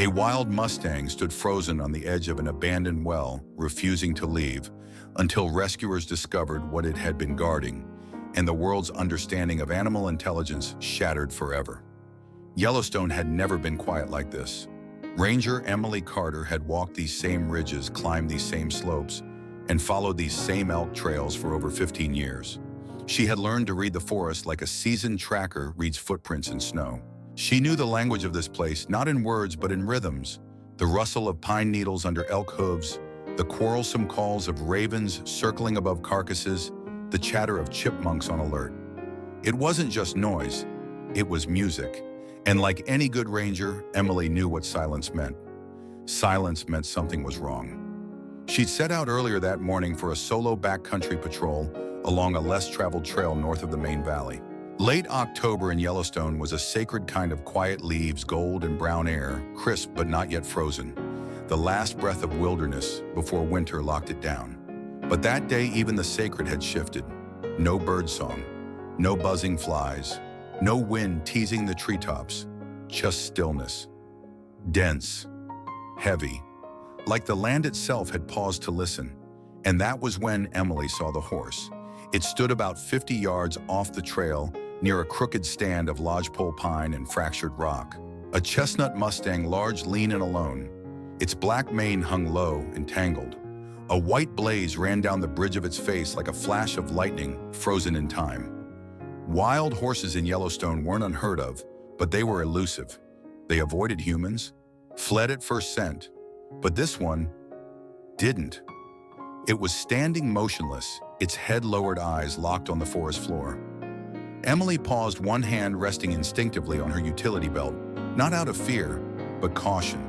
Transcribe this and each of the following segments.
A wild Mustang stood frozen on the edge of an abandoned well, refusing to leave, until rescuers discovered what it had been guarding, and the world's understanding of animal intelligence shattered forever. Yellowstone had never been quiet like this. Ranger Emily Carter had walked these same ridges, climbed these same slopes, and followed these same elk trails for over 15 years. She had learned to read the forest like a seasoned tracker reads footprints in snow. She knew the language of this place, not in words but in rhythms, the rustle of pine needles under elk hooves, the quarrelsome calls of ravens circling above carcasses, the chatter of chipmunks on alert. It wasn't just noise, it was music. And like any good ranger, Emily knew what silence meant. Silence meant something was wrong. She'd set out earlier that morning for a solo backcountry patrol along a less-traveled trail north of the main valley. Late October in Yellowstone was a sacred kind of quiet leaves, gold and brown air, crisp but not yet frozen. The last breath of wilderness before winter locked it down. But that day even the sacred had shifted. No birdsong, no buzzing flies, no wind teasing the treetops, just stillness. Dense, heavy, like the land itself had paused to listen. And that was when Emily saw the horse. It stood about 50 yards off the trail, near a crooked stand of lodgepole pine and fractured rock. A chestnut Mustang, large, lean, and alone. Its black mane hung low and tangled. A white blaze ran down the bridge of its face like a flash of lightning frozen in time. Wild horses in Yellowstone weren't unheard of, but they were elusive. They avoided humans, fled at first scent, but this one didn't. It was standing motionless, its head lowered, eyes locked on the forest floor. Emily paused, one hand resting instinctively on her utility belt, not out of fear, but caution.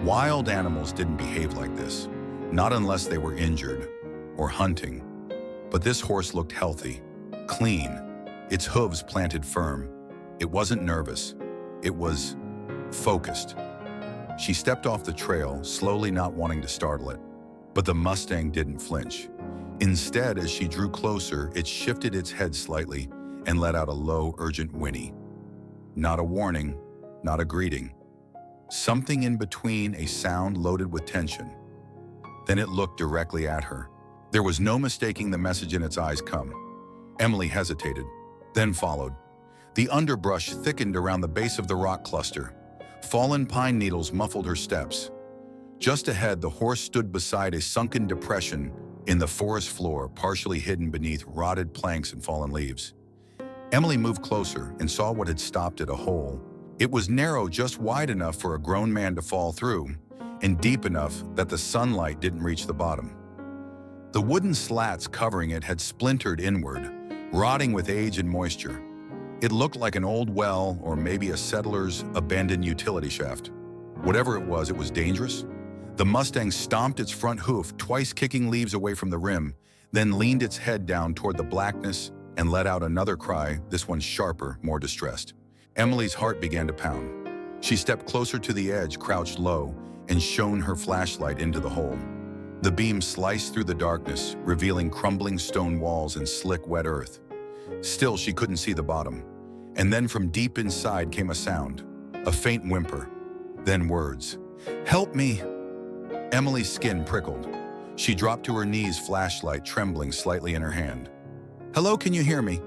Wild animals didn't behave like this, not unless they were injured or hunting. But this horse looked healthy, clean, its hooves planted firm. It wasn't nervous, it was focused. She stepped off the trail, slowly, not wanting to startle it. But the Mustang didn't flinch. Instead, as she drew closer, it shifted its head slightly and let out a low, urgent whinny. Not a warning, not a greeting. Something in between, a sound loaded with tension. Then it looked directly at her. There was no mistaking the message in its eyes. Come. Emily hesitated, then followed. The underbrush thickened around the base of the rock cluster. Fallen pine needles muffled her steps. Just ahead, the horse stood beside a sunken depression in the forest floor, partially hidden beneath rotted planks and fallen leaves. Emily moved closer and saw what had stopped it, a hole. It was narrow, just wide enough for a grown man to fall through, and deep enough that the sunlight didn't reach the bottom. The wooden slats covering it had splintered inward, rotting with age and moisture. It looked like an old well or maybe a settler's abandoned utility shaft. Whatever it was dangerous. The Mustang stomped its front hoof, twice kicking leaves away from the rim, then leaned its head down toward the blackness and let out another cry, this one sharper, more distressed. Emily's heart began to pound. She stepped closer to the edge, crouched low, and shone her flashlight into the hole. The beam sliced through the darkness, revealing crumbling stone walls and slick, wet earth. Still, she couldn't see the bottom. And then from deep inside came a sound, a faint whimper, then words. "Help me!" Emily's skin prickled. She dropped to her knees, flashlight trembling slightly in her hand. "Hello, can you hear me?"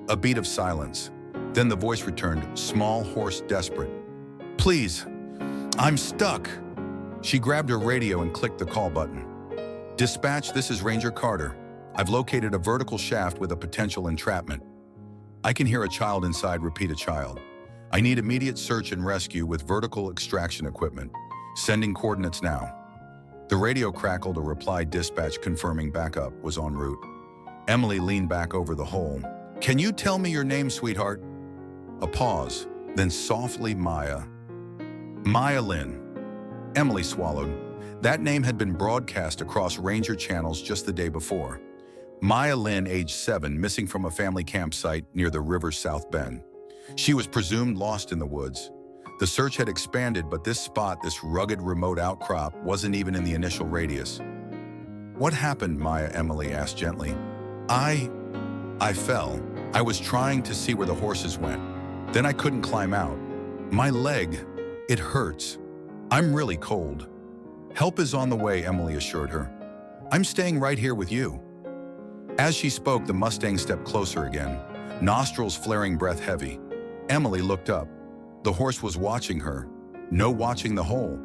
A beat of silence. Then the voice returned, small, hoarse, desperate. "Please, I'm stuck." She grabbed her radio and clicked the call button. "Dispatch, this is Ranger Carter. I've located a vertical shaft with a potential entrapment." I can hear a child inside repeat, "A child. I need immediate search and rescue with vertical extraction equipment. Sending coordinates now." The radio crackled, a reply, "Dispatch confirming backup was en route." Emily leaned back over the hole. "Can you tell me your name, sweetheart?" A pause, then softly, "Maya." "Maya Lynn." Emily swallowed. That name had been broadcast across Ranger channels just the day before. Maya Lynn, age 7, missing from a family campsite near the river's South Bend. She was presumed lost in the woods. The search had expanded, but this spot, this rugged remote outcrop, wasn't even in the initial radius. "What happened, Maya?" Emily asked gently. I fell. I was trying to see where the horses went. Then I couldn't climb out. My leg, it hurts." I'm really cold. Help is on the way, Emily assured her. I'm staying right here with you. As she spoke, the Mustang stepped closer again, nostrils flaring, breath heavy. Emily looked up. The horse was watching her, no watching the hole.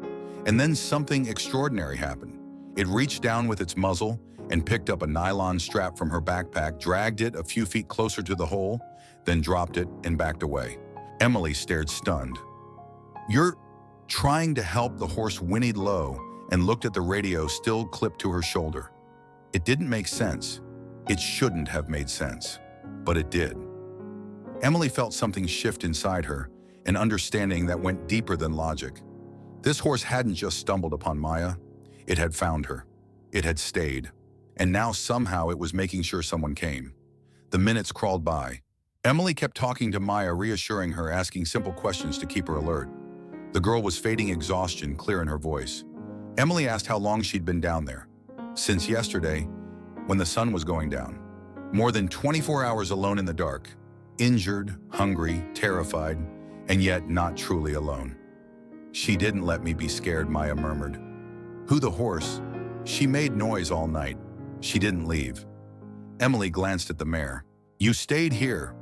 And then something extraordinary happened. It reached down with its muzzle and picked up a nylon strap from her backpack, dragged it a few feet closer to the hole, then dropped it and backed away. Emily stared stunned. You're trying to help? The horse whinnied low and looked at the radio still clipped to her shoulder. It didn't make sense. It shouldn't have made sense, but it did. Emily felt something shift inside her, an understanding that went deeper than logic. This horse hadn't just stumbled upon Maya. It had found her. It had stayed. And now somehow it was making sure someone came. The minutes crawled by. Emily kept talking to Maya, reassuring her, asking simple questions to keep her alert. The girl was fading, exhaustion clear in her voice. Emily asked how long she'd been down there. Since yesterday, when the sun was going down. More than 24 hours alone in the dark. Injured, hungry, terrified, and yet not truly alone. She didn't let me be scared, Maya murmured. Who, the horse? She made noise all night. She didn't leave. Emily glanced at the mare. You stayed here.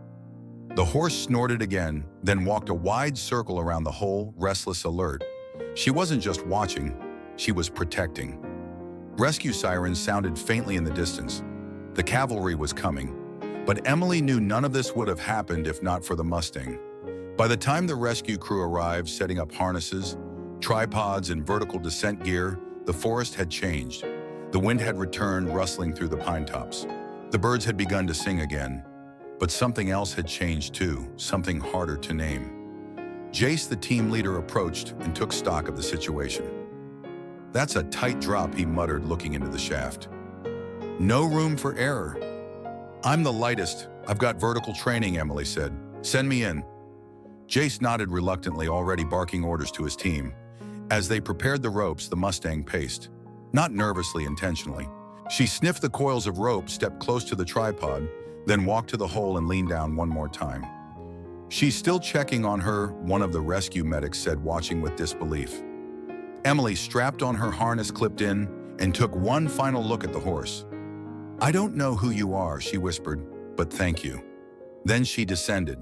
The horse snorted again, then walked a wide circle around the hole, restless, alert. She wasn't just watching, she was protecting. Rescue sirens sounded faintly in the distance. The cavalry was coming. But Emily knew none of this would have happened if not for the Mustang. By the time the rescue crew arrived, setting up harnesses, tripods, and vertical descent gear, the forest had changed. The wind had returned, rustling through the pine tops. The birds had begun to sing again. But something else had changed too, something harder to name. Jace, the team leader, approached and took stock of the situation. That's a tight drop, he muttered, looking into the shaft. No room for error. I'm the lightest. I've got vertical training, Emily said. Send me in. Jace nodded reluctantly, already barking orders to his team. As they prepared the ropes, the Mustang paced. Not nervously, intentionally. She sniffed the coils of rope, stepped close to the tripod, then walked to the hole and leaned down one more time. She's still checking on her, one of the rescue medics said, watching with disbelief. Emily strapped on her harness, clipped in, and took one final look at the horse. I don't know who you are, she whispered, but thank you. Then she descended.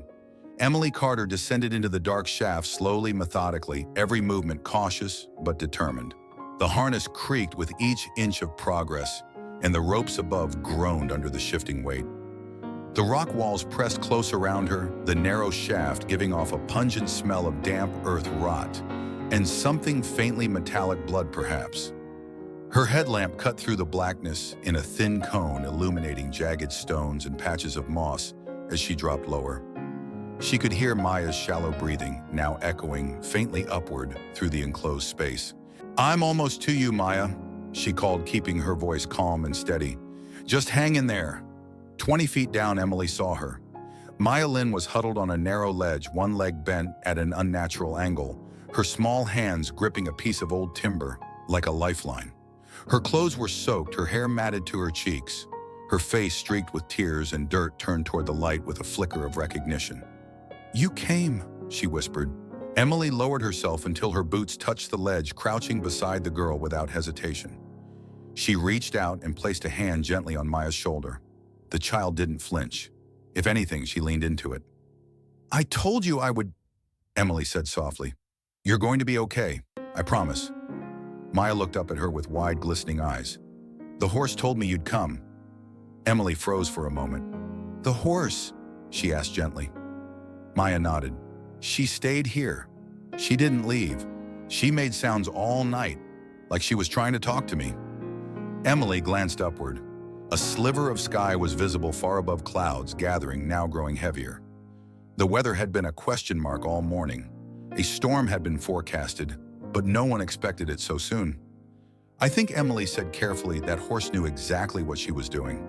Emily Carter descended into the dark shaft slowly, methodically, every movement cautious but determined. The harness creaked with each inch of progress, and the ropes above groaned under the shifting weight. The rock walls pressed close around her, the narrow shaft giving off a pungent smell of damp earth rot, and something faintly metallic, blood perhaps. Her headlamp cut through the blackness in a thin cone, illuminating jagged stones and patches of moss as she dropped lower. She could hear Maya's shallow breathing, now echoing faintly upward through the enclosed space. I'm almost to you, Maya, she called, keeping her voice calm and steady. Just hang in there. 20 feet down, Emily saw her. Maya Lynn was huddled on a narrow ledge, one leg bent at an unnatural angle, her small hands gripping a piece of old timber like a lifeline. Her clothes were soaked, her hair matted to her cheeks, her face streaked with tears and dirt turned toward the light with a flicker of recognition. You came, she whispered. Emily lowered herself until her boots touched the ledge, crouching beside the girl without hesitation. She reached out and placed a hand gently on Maya's shoulder. The child didn't flinch. If anything, she leaned into it. I told you I would, Emily said softly. You're going to be okay, I promise. Maya looked up at her with wide, glistening eyes. The horse told me you'd come. Emily froze for a moment. The horse? She asked gently. Maya nodded. She stayed here. She didn't leave. She made sounds all night, like she was trying to talk to me. Emily glanced upward. A sliver of sky was visible far above clouds, gathering, now growing heavier. The weather had been a question mark all morning. A storm had been forecasted, but no one expected it so soon. I think Emily said carefully that horse knew exactly what she was doing.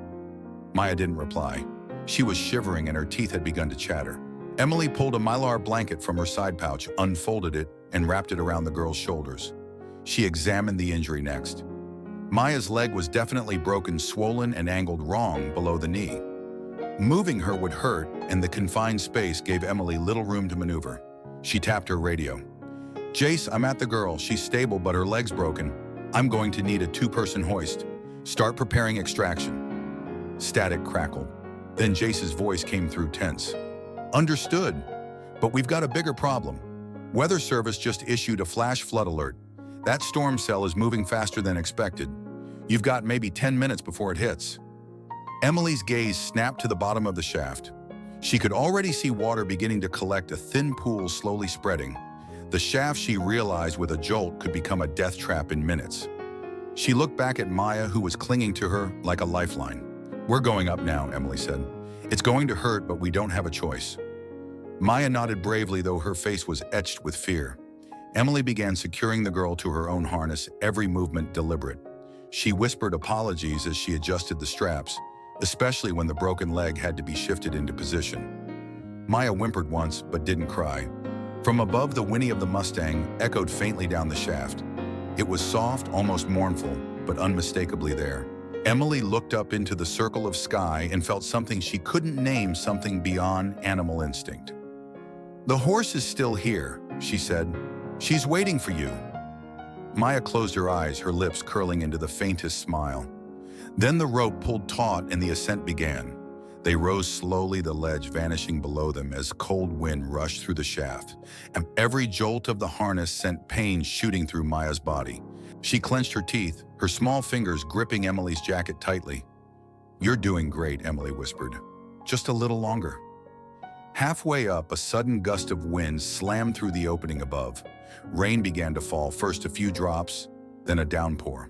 Maya didn't reply. She was shivering and her teeth had begun to chatter. Emily pulled a mylar blanket from her side pouch, unfolded it, and wrapped it around the girl's shoulders. She examined the injury next. Maya's leg was definitely broken, swollen, and angled wrong below the knee. Moving her would hurt, and the confined space gave Emily little room to maneuver. She tapped her radio. Jace, I'm at the girl. She's stable, but her leg's broken. I'm going to need a two-person hoist. Start preparing extraction. Static crackled. Then Jace's voice came through tense. Understood, but we've got a bigger problem. Weather Service just issued a flash flood alert. That storm cell is moving faster than expected. You've got maybe 10 minutes before it hits. Emily's gaze snapped to the bottom of the shaft. She could already see water beginning to collect, a thin pool slowly spreading. The shaft, she realized with a jolt, could become a death trap in minutes. She looked back at Maya, who was clinging to her like a lifeline. We're going up now, Emily said. It's going to hurt, but we don't have a choice. Maya nodded bravely, though her face was etched with fear. Emily began securing the girl to her own harness, every movement deliberate. She whispered apologies as she adjusted the straps, especially when the broken leg had to be shifted into position. Maya whimpered once, but didn't cry. From above, the whinny of the Mustang echoed faintly down the shaft. It was soft, almost mournful, but unmistakably there. Emily looked up into the circle of sky and felt something she couldn't name, something beyond animal instinct. The horse is still here, she said. She's waiting for you. Maya closed her eyes, her lips curling into the faintest smile. Then the rope pulled taut and the ascent began. They rose slowly, the ledge vanishing below them as cold wind rushed through the shaft, and every jolt of the harness sent pain shooting through Maya's body. She clenched her teeth, her small fingers gripping Emily's jacket tightly. You're doing great, Emily whispered. Just a little longer. Halfway up, a sudden gust of wind slammed through the opening above. Rain began to fall, first a few drops, then a downpour.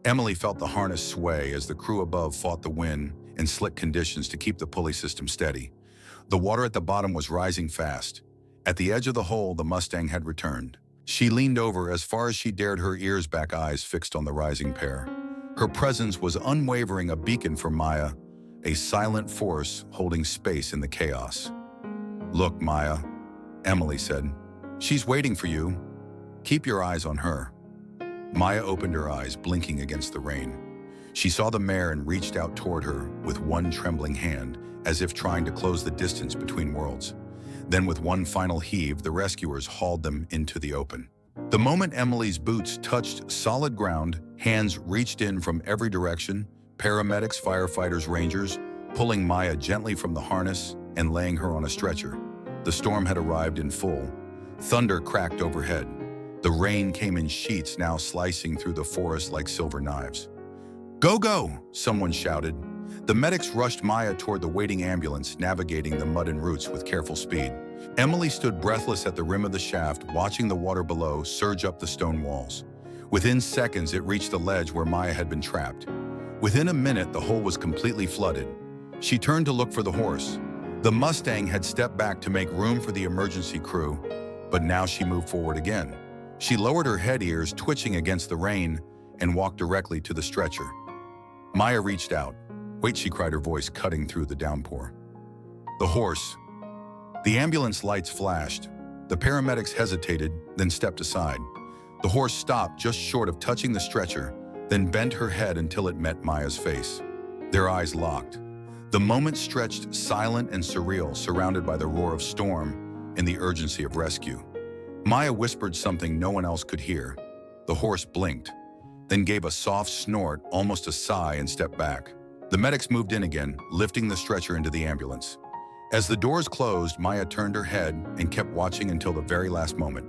Emily felt the harness sway as the crew above fought the wind and slick conditions to keep the pulley system steady. The water at the bottom was rising fast. At the edge of the hole, the Mustang had returned. She leaned over as far as she dared, her ears back, eyes fixed on the rising pair. Her presence was unwavering, a beacon for Maya, a silent force holding space in the chaos. Look, Maya, Emily said. She's waiting for you. Keep your eyes on her. Maya opened her eyes, blinking against the rain. She saw the mare and reached out toward her with one trembling hand, as if trying to close the distance between worlds. Then with one final heave, the rescuers hauled them into the open. The moment Emily's boots touched solid ground, hands reached in from every direction, paramedics, firefighters, rangers, pulling Maya gently from the harness and laying her on a stretcher. The storm had arrived in full. Thunder cracked overhead. The rain came in sheets, now slicing through the forest like silver knives. Go, go, someone shouted. The medics rushed Maya toward the waiting ambulance, navigating the mud and roots with careful speed. Emily stood breathless at the rim of the shaft, watching the water below surge up the stone walls. Within seconds, it reached the ledge where Maya had been trapped. Within a minute, the hole was completely flooded. She turned to look for the horse. The Mustang had stepped back to make room for the emergency crew, but now she moved forward again. She lowered her head, ears twitching against the rain, and walked directly to the stretcher. Maya reached out. Wait, she cried, her voice cutting through the downpour. The horse. The ambulance lights flashed. The paramedics hesitated, then stepped aside. The horse stopped just short of touching the stretcher, then bent her head until it met Maya's face. Their eyes locked. The moment stretched silent and surreal, surrounded by the roar of storm and the urgency of rescue. Maya whispered something no one else could hear. The horse blinked, then gave a soft snort, almost a sigh, and stepped back. The medics moved in again, lifting the stretcher into the ambulance. As the doors closed, Maya turned her head and kept watching until the very last moment.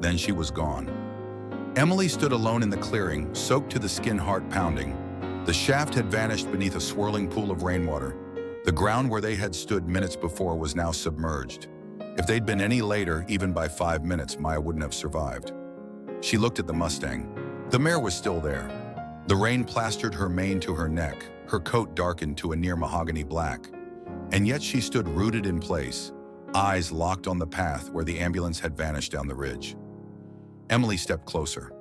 Then she was gone. Emily stood alone in the clearing, soaked to the skin, heart pounding. The shaft had vanished beneath a swirling pool of rainwater. The ground where they had stood minutes before was now submerged. If they'd been any later, even by 5 minutes, Maya wouldn't have survived. She looked at the Mustang. The mare was still there. The rain plastered her mane to her neck, her coat darkened to a near mahogany black. And yet she stood rooted in place, eyes locked on the path where the ambulance had vanished down the ridge. Emily stepped closer.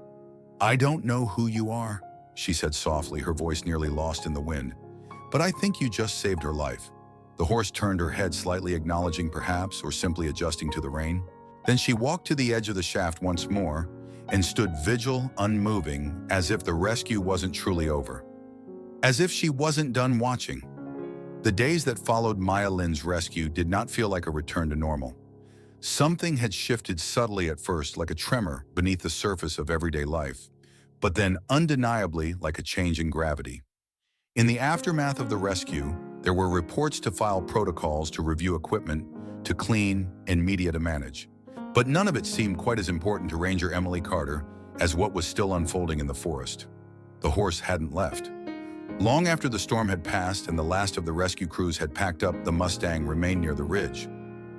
I don't know who you are, she said softly, her voice nearly lost in the wind. But I think you just saved her life. The horse turned her head slightly, acknowledging perhaps, or simply adjusting to the rain. Then she walked to the edge of the shaft once more and stood vigil, unmoving, as if the rescue wasn't truly over. As if she wasn't done watching. The days that followed Maya Lin's rescue did not feel like a return to normal. Something had shifted subtly at first, like a tremor beneath the surface of everyday life, but then undeniably like a change in gravity. In the aftermath of the rescue, there were reports to file protocols to review equipment, to clean, and media to manage. But none of it seemed quite as important to Ranger Emily Carter as what was still unfolding in the forest. The horse hadn't left. Long after the storm had passed and the last of the rescue crews had packed up, the Mustang remained near the ridge.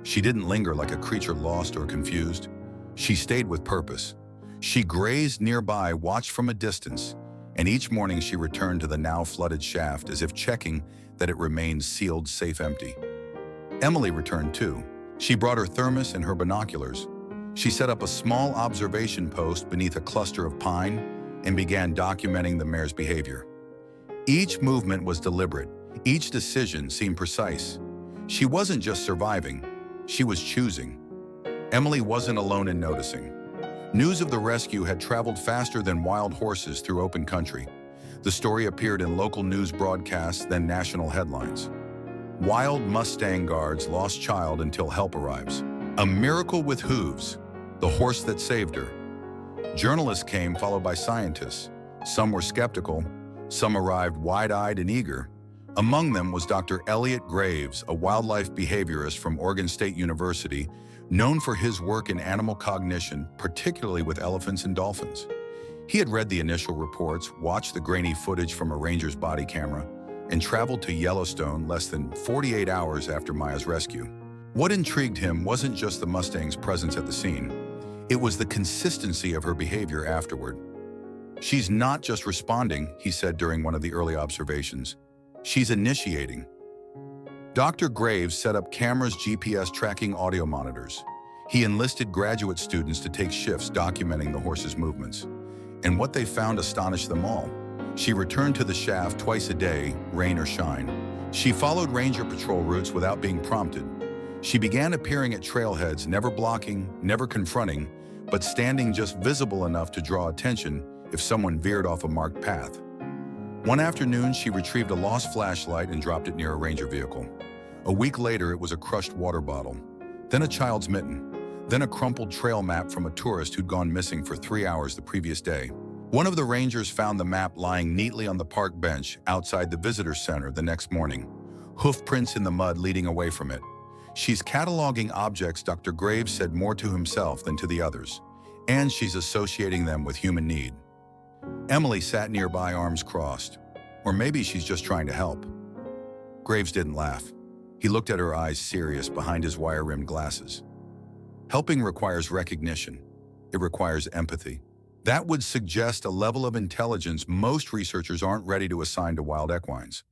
She didn't linger like a creature lost or confused. She stayed with purpose. She grazed nearby, watched from a distance, and each morning she returned to the now flooded shaft as if checking that it remained sealed, safe, empty. Emily returned too. She brought her thermos and her binoculars. She set up a small observation post beneath a cluster of pine and began documenting the mare's behavior. Each movement was deliberate. Each decision seemed precise. She wasn't just surviving, she was choosing. Emily wasn't alone in noticing. News of the rescue had traveled faster than wild horses through open country. The story appeared in local news broadcasts, then national headlines. Wild Mustang guards lost child until help arrives. A miracle with hooves, the horse that saved her. Journalists came, followed by scientists. Some were skeptical, some arrived wide-eyed and eager. Among them was Dr. Elliot Graves, a wildlife behaviorist from Oregon State University, known for his work in animal cognition, particularly with elephants and dolphins. He had read the initial reports, watched the grainy footage from a ranger's body camera, and traveled to Yellowstone less than 48 hours after Maya's rescue. What intrigued him wasn't just the Mustang's presence at the scene. It was the consistency of her behavior afterward. "She's not just responding," he said during one of the early observations. "She's initiating." Dr. Graves set up cameras, GPS tracking, audio monitors. He enlisted graduate students to take shifts documenting the horse's movements. And what they found astonished them all. She returned to the shaft twice a day, rain or shine. She followed ranger patrol routes without being prompted. She began appearing at trailheads, never blocking, never confronting, but standing just visible enough to draw attention if someone veered off a marked path. One afternoon, she retrieved a lost flashlight and dropped it near a ranger vehicle. A week later, it was a crushed water bottle, then a child's mitten, then a crumpled trail map from a tourist who'd gone missing for 3 hours the previous day. One of the rangers found the map lying neatly on the park bench outside the visitor center the next morning, hoof prints in the mud leading away from it. "She's cataloging objects," Dr. Graves said, more to himself than to the others, "and she's associating them with human need." Emily sat nearby, arms crossed. Or maybe she's just trying to help. Graves didn't laugh. He looked at her eyes, serious behind his wire-rimmed glasses. Helping requires recognition. It requires empathy. That would suggest a level of intelligence most researchers aren't ready to assign to wild equines.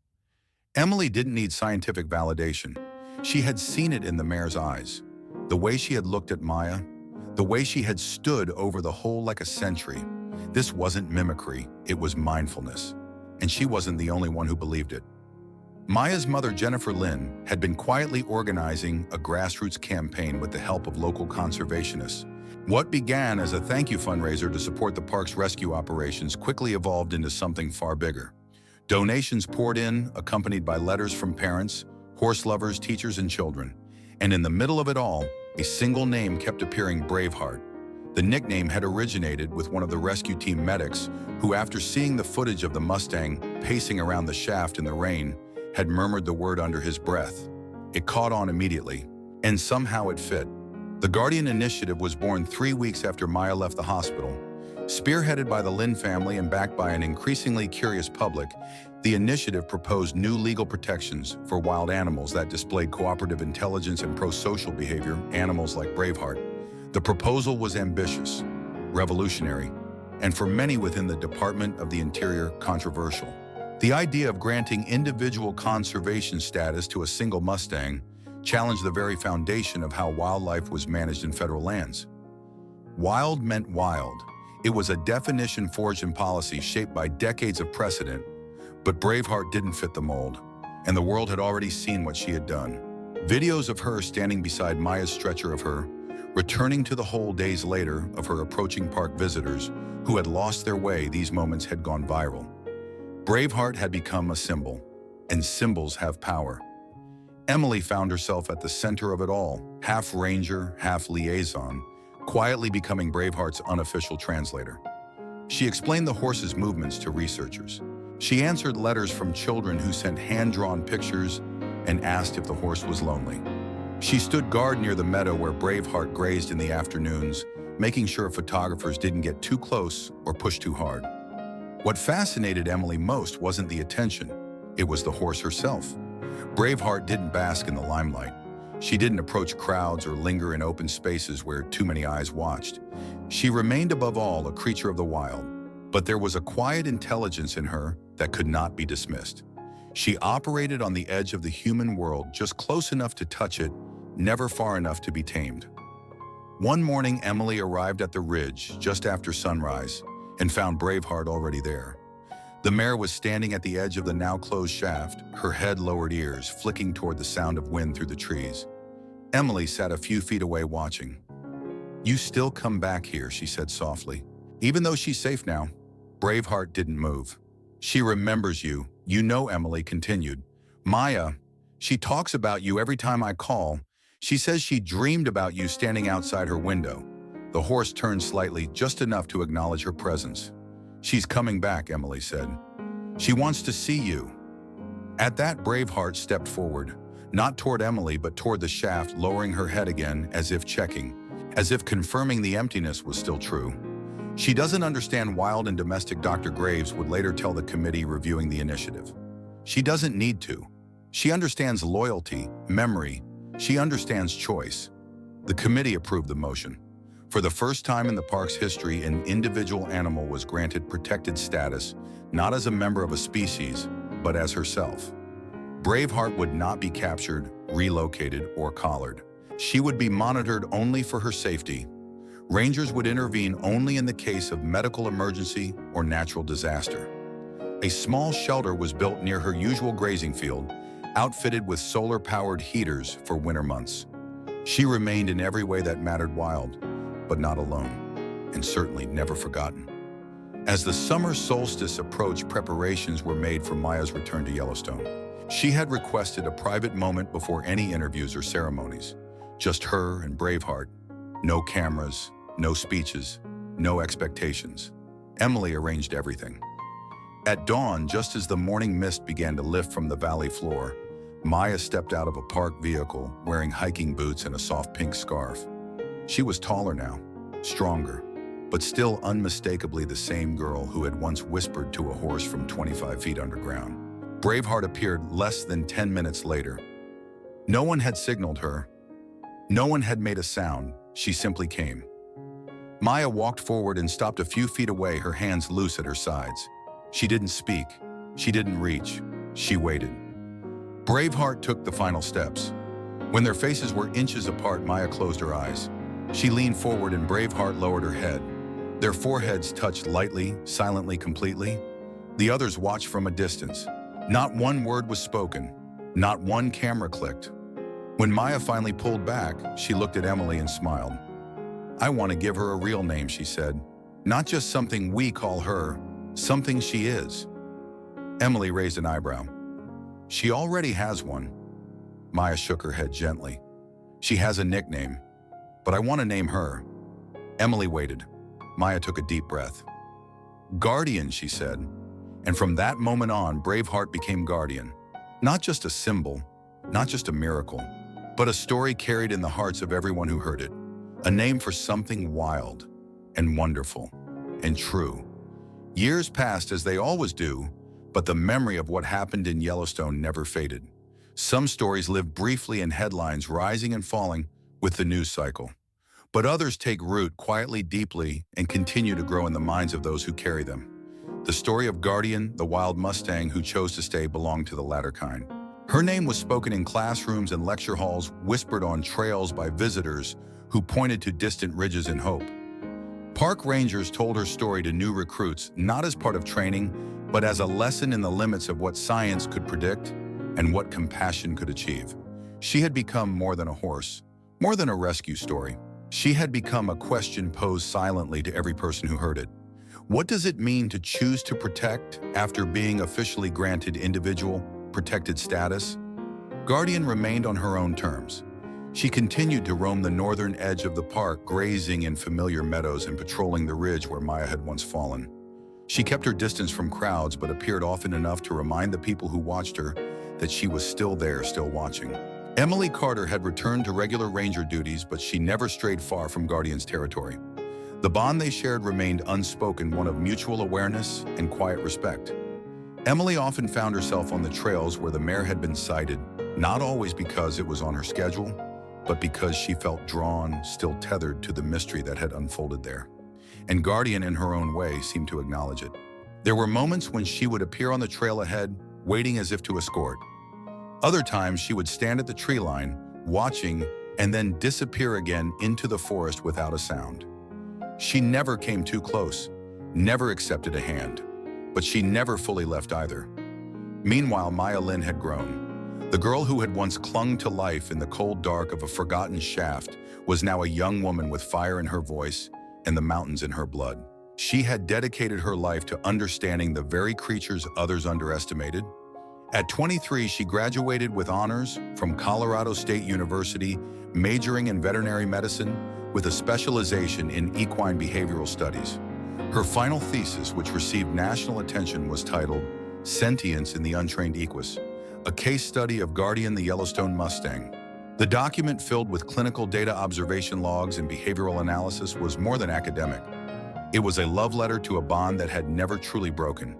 Emily didn't need scientific validation. She had seen it in the mare's eyes. The way she had looked at Maya, the way she had stood over the hole like a sentry. This wasn't mimicry, it was mindfulness. And she wasn't the only one who believed it. Maya's mother, Jennifer Lynn, had been quietly organizing a grassroots campaign with the help of local conservationists. What began as a thank you fundraiser to support the park's rescue operations quickly evolved into something far bigger. Donations poured in, accompanied by letters from parents, horse lovers, teachers, and children. And in the middle of it all, a single name kept appearing: Braveheart. The nickname had originated with one of the rescue team medics who, after seeing the footage of the Mustang pacing around the shaft in the rain, had murmured the word under his breath. It caught on immediately, and somehow it fit. The Guardian Initiative was born 3 weeks after Maya left the hospital. Spearheaded by the Lynn family and backed by an increasingly curious public, the initiative proposed new legal protections for wild animals that displayed cooperative intelligence and pro-social behavior, animals like Braveheart. The proposal was ambitious, revolutionary, and for many within the Department of the Interior, controversial. The idea of granting individual conservation status to a single Mustang challenged the very foundation of how wildlife was managed in federal lands. Wild meant wild. It was a definition forged in policy shaped by decades of precedent, but Braveheart didn't fit the mold, and the world had already seen what she had done. Videos of her standing beside Maya's stretcher, of her returning to the hole days later, of her approaching park visitors who had lost their way, these moments had gone viral. Braveheart had become a symbol, and symbols have power. Emily found herself at the center of it all, half ranger, half liaison, quietly becoming Braveheart's unofficial translator. She explained the horse's movements to researchers. She answered letters from children who sent hand-drawn pictures and asked if the horse was lonely. She stood guard near the meadow where Braveheart grazed in the afternoons, making sure photographers didn't get too close or push too hard. What fascinated Emily most wasn't the attention, it was the horse herself. Braveheart didn't bask in the limelight. She didn't approach crowds or linger in open spaces where too many eyes watched. She remained above all a creature of the wild, but there was a quiet intelligence in her that could not be dismissed. She operated on the edge of the human world, just close enough to touch it, never far enough to be tamed. One morning, Emily arrived at the ridge just after sunrise and found Braveheart already there. The mare was standing at the edge of the now closed shaft, her head lowered, ears flicking toward the sound of wind through the trees. Emily sat a few feet away watching. "You still come back here," she said softly. Even though she's safe now, Braveheart didn't move. "She remembers you. You know," Emily continued. "Maya, she talks about you every time I call. She says she dreamed about you standing outside her window." The horse turned slightly, just enough to acknowledge her presence. "She's coming back," Emily said. "She wants to see you." At that, Braveheart stepped forward, not toward Emily, but toward the shaft, lowering her head again, as if checking, as if confirming the emptiness was still true. "She doesn't understand wild and domestic," Dr. Graves would later tell the committee reviewing the initiative. "She doesn't need to. She understands loyalty, memory. She understands choice." The committee approved the motion. For the first time in the park's history, an individual animal was granted protected status, not as a member of a species, but as herself. Braveheart would not be captured, relocated, or collared. She would be monitored only for her safety. Rangers would intervene only in the case of medical emergency or natural disaster. A small shelter was built near her usual grazing field, outfitted with solar-powered heaters for winter months. She remained in every way that mattered, wild, but not alone, and certainly never forgotten. As the summer solstice approached, preparations were made for Maya's return to Yellowstone. She had requested a private moment before any interviews or ceremonies. Just her and Braveheart. No cameras, no speeches, no expectations. Emily arranged everything. At dawn, just as the morning mist began to lift from the valley floor, Maya stepped out of a parked vehicle wearing hiking boots and a soft pink scarf. She was taller now, stronger, but still unmistakably the same girl who had once whispered to a horse from 25 feet underground. Braveheart appeared less than 10 minutes later. No one had signaled her. No one had made a sound. She simply came. Maya walked forward and stopped a few feet away, her hands loose at her sides. She didn't speak. She didn't reach. She waited. Braveheart took the final steps. When their faces were inches apart, Maya closed her eyes. She leaned forward and Braveheart lowered her head. Their foreheads touched lightly, silently, completely. The others watched from a distance. Not one word was spoken. Not one camera clicked. When Maya finally pulled back, she looked at Emily and smiled. "I want to give her a real name," she said. "Not just something we call her, something she is." Emily raised an eyebrow. "She already has one." Maya shook her head gently. "She has a nickname, but I want to name her." Emily waited. Maya took a deep breath. "Guardian," she said. And from that moment on, Braveheart became Guardian. Not just a symbol, not just a miracle, but a story carried in the hearts of everyone who heard it. A name for something wild and wonderful and true. Years passed, as they always do, but the memory of what happened in Yellowstone never faded. Some stories live briefly in headlines, rising and falling with the news cycle. But others take root quietly, deeply, and continue to grow in the minds of those who carry them. The story of Guardian, the wild Mustang who chose to stay, belonged to the latter kind. Her name was spoken in classrooms and lecture halls, whispered on trails by visitors who pointed to distant ridges in hope. Park rangers told her story to new recruits, not as part of training, but as a lesson in the limits of what science could predict and what compassion could achieve. She had become more than a horse, more than a rescue story. She had become a question posed silently to every person who heard it. What does it mean to choose to protect after being officially granted individual protected status? Guardian remained on her own terms. She continued to roam the northern edge of the park, grazing in familiar meadows and patrolling the ridge where Maya had once fallen. She kept her distance from crowds, but appeared often enough to remind the people who watched her that she was still there, still watching. Emily Carter had returned to regular ranger duties, but she never strayed far from Guardian's territory. The bond they shared remained unspoken, one of mutual awareness and quiet respect. Emily often found herself on the trails where the mare had been sighted, not always because it was on her schedule, but because she felt drawn, still tethered to the mystery that had unfolded there. And Guardian, in her own way, seemed to acknowledge it. There were moments when she would appear on the trail ahead, waiting as if to escort. Other times she would stand at the tree line, watching, and then disappear again into the forest without a sound. She never came too close, never accepted a hand, but she never fully left either. Meanwhile, Maya Lynn had grown. The girl who had once clung to life in the cold dark of a forgotten shaft was now a young woman with fire in her voice and the mountains in her blood. She had dedicated her life to understanding the very creatures others underestimated. At 23, she graduated with honors from Colorado State University, majoring in veterinary medicine with a specialization in equine behavioral studies. Her final thesis, which received national attention, was titled Sentience in the Untrained Equus, a case study of Guardian the Yellowstone Mustang. The document, filled with clinical data, observation logs, and behavioral analysis, was more than academic. It was a love letter to a bond that had never truly broken.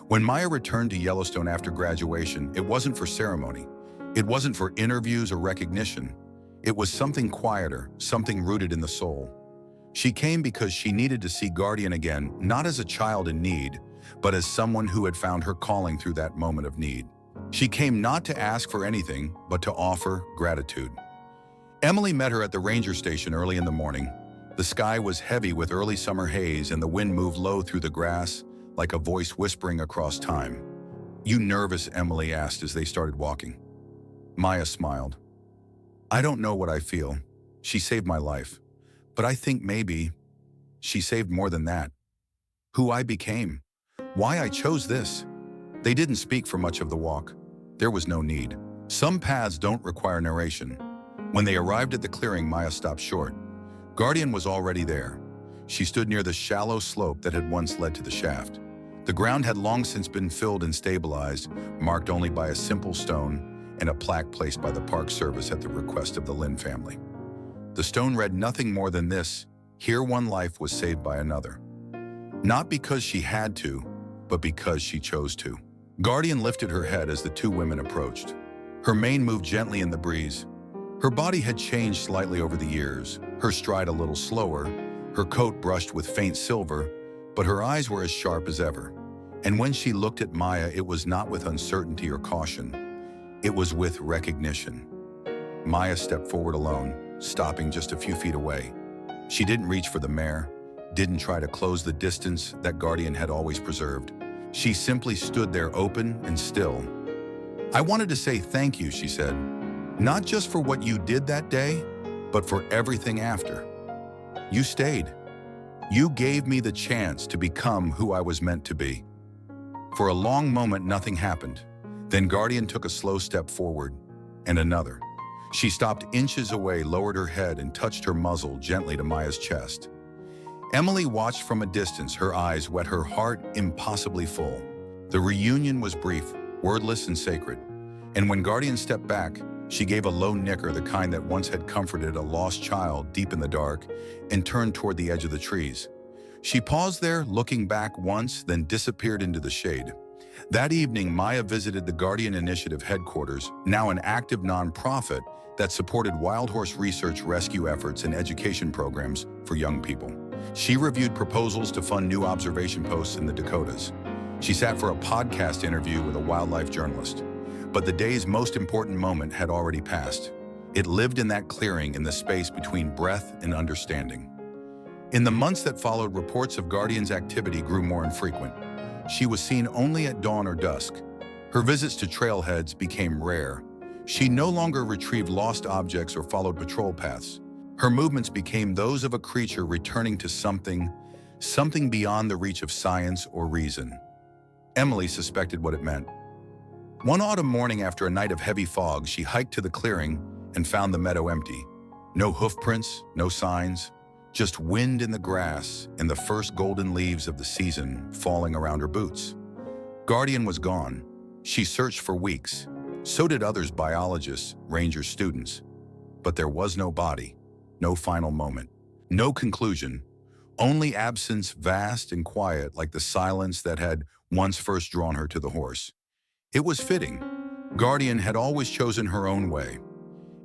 When Maya returned to Yellowstone after graduation, it wasn't for ceremony. It wasn't for interviews or recognition. It was something quieter, something rooted in the soul. She came because she needed to see Guardian again, not as a child in need, but as someone who had found her calling through that moment of need. She came not to ask for anything, but to offer gratitude. Emily met her at the ranger station early in the morning. The sky was heavy with early summer haze, and the wind moved low through the grass, like a voice whispering across time. "You nervous?" Emily asked as they started walking. Maya smiled. "I don't know what I feel. She saved my life. But I think maybe she saved more than that. Who I became. Why I chose this." They didn't speak for much of the walk. There was no need. Some paths don't require narration. When they arrived at the clearing, Maya stopped short. Guardian was already there. She stood near the shallow slope that had once led to the shaft. The ground had long since been filled and stabilized, marked only by a simple stone and a plaque placed by the Park Service at the request of the Lynn family. The stone read nothing more than this: "Here one life was saved by another." Not because she had to, but because she chose to. Guardian lifted her head as the two women approached. Her mane moved gently in the breeze. Her body had changed slightly over the years, her stride a little slower, her coat brushed with faint silver, but her eyes were as sharp as ever. And when she looked at Maya, it was not with uncertainty or caution. It was with recognition. Maya stepped forward alone, stopping just a few feet away. She didn't reach for the mare, didn't try to close the distance that Guardian had always preserved. She simply stood there, open and still. "I wanted to say thank you," she said. "Not just for what you did that day, but for everything after. You stayed. You gave me the chance to become who I was meant to be." For a long moment, nothing happened. Then Guardian took a slow step forward, and another. She stopped inches away, lowered her head, and touched her muzzle gently to Maya's chest. Emily watched from a distance, her eyes wet, her heart impossibly full. The reunion was brief, wordless and sacred. And when Guardian stepped back, she gave a low nicker, the kind that once had comforted a lost child deep in the dark, and turned toward the edge of the trees. She paused there, looking back once, then disappeared into the shade. That evening, Maya visited the Guardian Initiative headquarters, now an active nonprofit that supported wild horse research, rescue efforts, and education programs for young people. She reviewed proposals to fund new observation posts in the Dakotas. She sat for a podcast interview with a wildlife journalist. But the day's most important moment had already passed. It lived in that clearing, in the space between breath and understanding. In the months that followed, reports of Guardian's activity grew more infrequent. She was seen only at dawn or dusk. Her visits to trailheads became rare. She no longer retrieved lost objects or followed patrol paths. Her movements became those of a creature returning to something beyond the reach of science or reason. Emily suspected what it meant. One autumn morning after a night of heavy fog, she hiked to the clearing and found the meadow empty. No hoofprints, no signs, just wind in the grass and the first golden leaves of the season falling around her boots. Guardian was gone. She searched for weeks. So did others, biologists, ranger students. But there was no body, no final moment, no conclusion, only absence, vast and quiet like the silence that had once first drawn her to the horse. It was fitting. Guardian had always chosen her own way.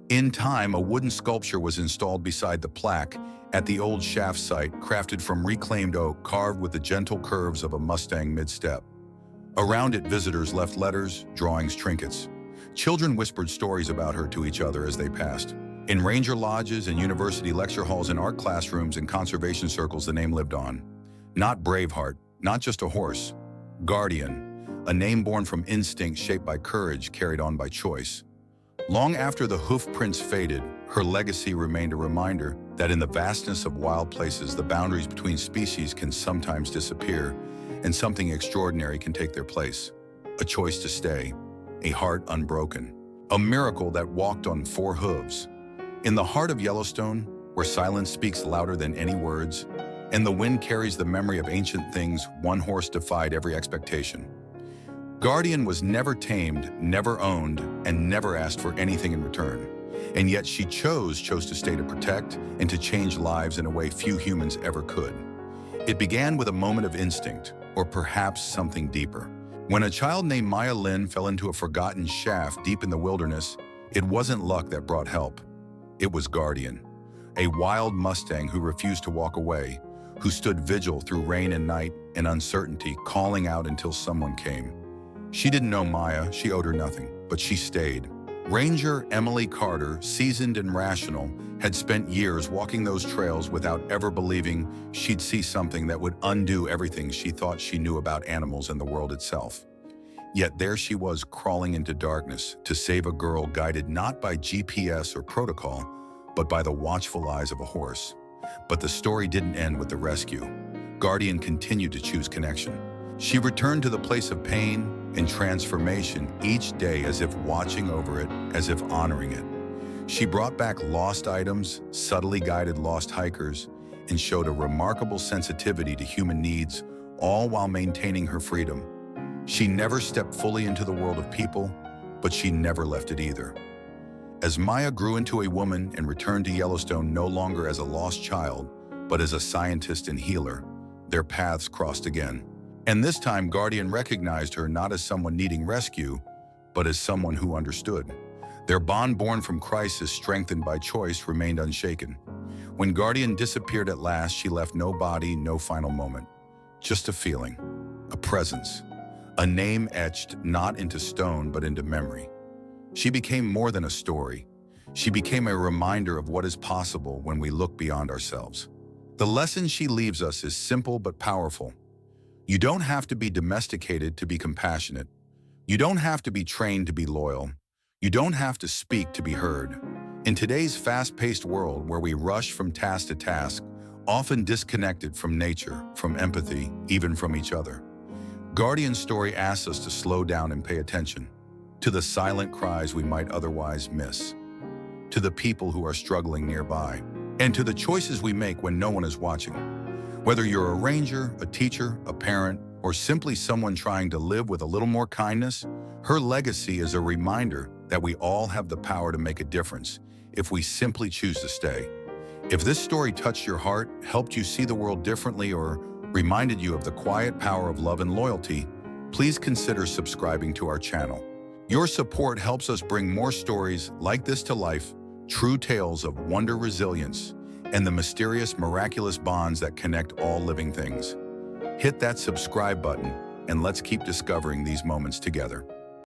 In time, a wooden sculpture was installed beside the plaque at the old shaft site, crafted from reclaimed oak, carved with the gentle curves of a Mustang mid-step. Around it, visitors left letters, drawings, trinkets. Children whispered stories about her to each other as they passed. In ranger lodges and university lecture halls, in art classrooms and conservation circles, the name lived on. Not Braveheart, not just a horse. Guardian, a name born from instinct shaped by courage, carried on by choice. Long after the hoof prints faded, her legacy remained a reminder that in the vastness of wild places, the boundaries between species can sometimes disappear, and something extraordinary can take their place. A choice to stay, a heart unbroken, a miracle that walked on four hooves. In the heart of Yellowstone, where silence speaks louder than any words, and the wind carries the memory of ancient things, one horse defied every expectation. Guardian was never tamed, never owned, and never asked for anything in return. And yet she chose to stay to protect and to change lives in a way few humans ever could. It began with a moment of instinct, or perhaps something deeper. When a child named Maya Lynn fell into a forgotten shaft deep in the wilderness, it wasn't luck that brought help. It was Guardian, a wild Mustang who refused to walk away, who stood vigil through rain and night and uncertainty, calling out until someone came. She didn't know Maya, she owed her nothing, but she stayed. Ranger Emily Carter, seasoned and rational, had spent years walking those trails without ever believing she'd see something that would undo everything she thought she knew about animals and the world itself. Yet there she was, crawling into darkness to save a girl guided not by GPS or protocol, but by the watchful eyes of a horse. But the story didn't end with the rescue. Guardian continued to choose connection. She returned to the place of pain and transformation each day, as if watching over it, as if honoring it. She brought back lost items, subtly guided lost hikers, and showed a remarkable sensitivity to human needs, all while maintaining her freedom. She never stepped fully into the world of people, but she never left it either. As Maya grew into a woman and returned to Yellowstone no longer as a lost child, but as a scientist and healer, their paths crossed again. And this time, Guardian recognized her not as someone needing rescue, but as someone who understood. Their bond, born from crisis, strengthened by choice, remained unshaken. When Guardian disappeared at last, she left no body, no final moment. Just a feeling, a presence, a name etched not into stone, but into memory. She became more than a story. She became a reminder of what is possible when we look beyond ourselves. The lesson she leaves us is simple but powerful. You don't have to be domesticated to be compassionate. You don't have to be trained to be loyal. You don't have to speak to be heard. In today's fast-paced world where we rush from task to task, often disconnected from nature, from empathy, even from each other, Guardian's story asks us to slow down and pay attention to the silent cries we might otherwise miss, to the people who are struggling nearby, and to the choices we make when no one is watching. Whether you're a ranger, a teacher, a parent, or simply someone trying to live with a little more kindness, her legacy is a reminder that we all have the power to make a difference if we simply choose to stay. If this story touched your heart, helped you see the world differently, or reminded you of the quiet power of love and loyalty, please consider subscribing to our channel. Your support helps us bring more stories like this to life, true tales of wonder, resilience, and the mysterious, miraculous bonds that connect all living things. Hit that subscribe button, and let's keep discovering these moments together.